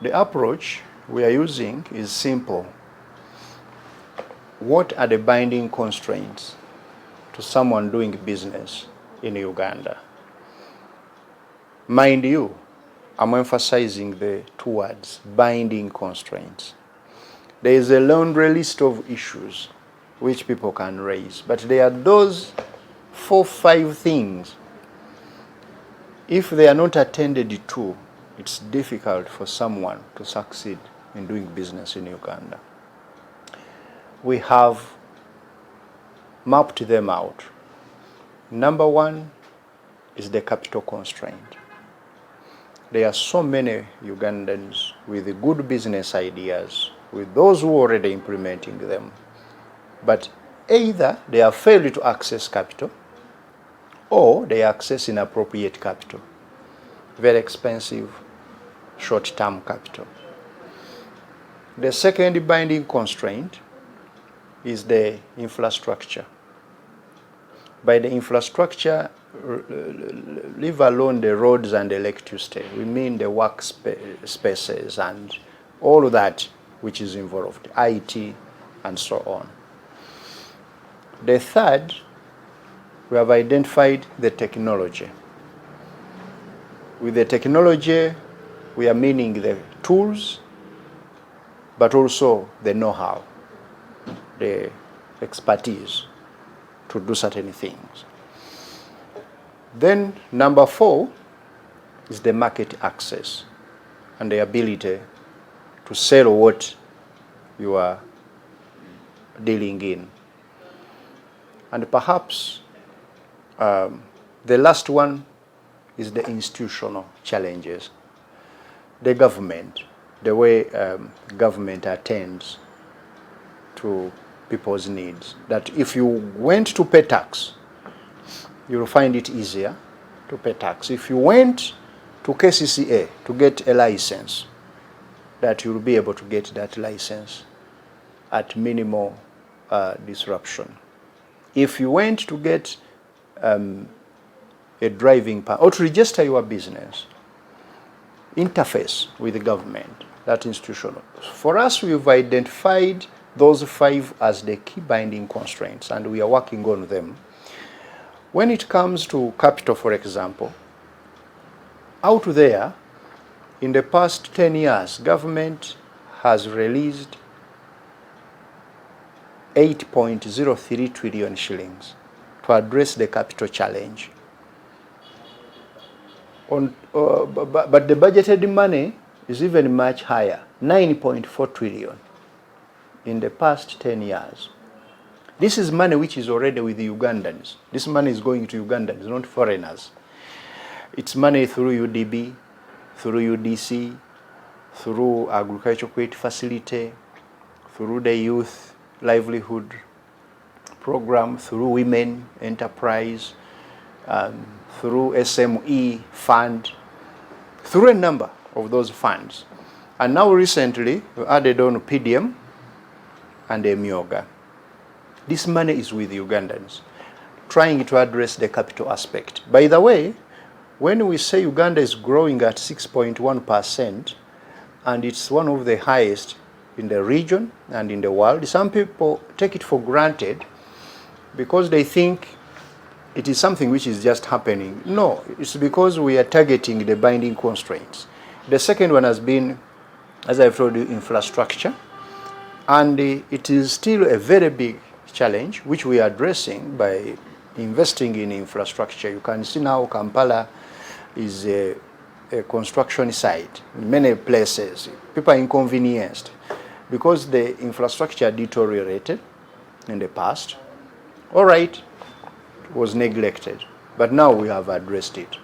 The approach we are using is simple. What are the binding constraints to someone doing business in Uganda? Mind you, I'm emphasizing the two words, binding constraints. There is a laundry list of issues which people can raise, but there are those 4-5 things. If they are not attended to, it's difficult for someone to succeed in doing business in Uganda. We have mapped them out. Number one is the capital constraint. There are so many Ugandans with good business ideas, with those who are already implementing them, but either they have failed to access capital or they access inappropriate capital, very expensive short-term capital. The second binding constraint is the infrastructure. By the infrastructure, leave alone the roads and the electricity. We mean the work spaces and all of that which is involved, IT and so on. The third, we have identified the technology. With the technology, we are meaning the tools, but also the know-how, the expertise to do certain things. Then number 4 is the market access and the ability to sell what you are dealing in. And perhaps the last one is the institutional challenges. The government, the way government attends to people's needs. That if you went to pay tax, you'll find it easier to pay tax. If you went to KCCA to get a license, that you'll be able to get that license at minimal disruption. If you went to get a driving permit or to register your business, interface with the government, that institutional. For us, we've identified those 5 as the key binding constraints, and we are working on them. When it comes to capital, for example, out there, in the past 10 years, government has released 8.03 trillion shillings to address the capital challenge. But the budgeted money is even much higher, 9.4 trillion in the past 10 years. This is money which is already with the Ugandans. This money is going to Ugandans, not foreigners. It's money through UDB, through UDC, through Agricultural Credit Facility, through the Youth Livelihood Program, through Women Enterprise, through SME Fund, through a number of those funds. And now recently, we added on PDM and Emyoga. This money is with Ugandans, trying to address the capital aspect. By the way, when we say Uganda is growing at 6.1%, and it's one of the highest in the region and in the world, some people take it for granted because they think it is something which is just happening. No, it's because we are targeting the binding constraints. The second one has been, as I've told you, infrastructure. And it is still a very big challenge, which we are addressing by investing in infrastructure. You can see now Kampala is a construction site in many places. People are inconvenienced because the infrastructure deteriorated in the past. All right, it was neglected, but now we have addressed it.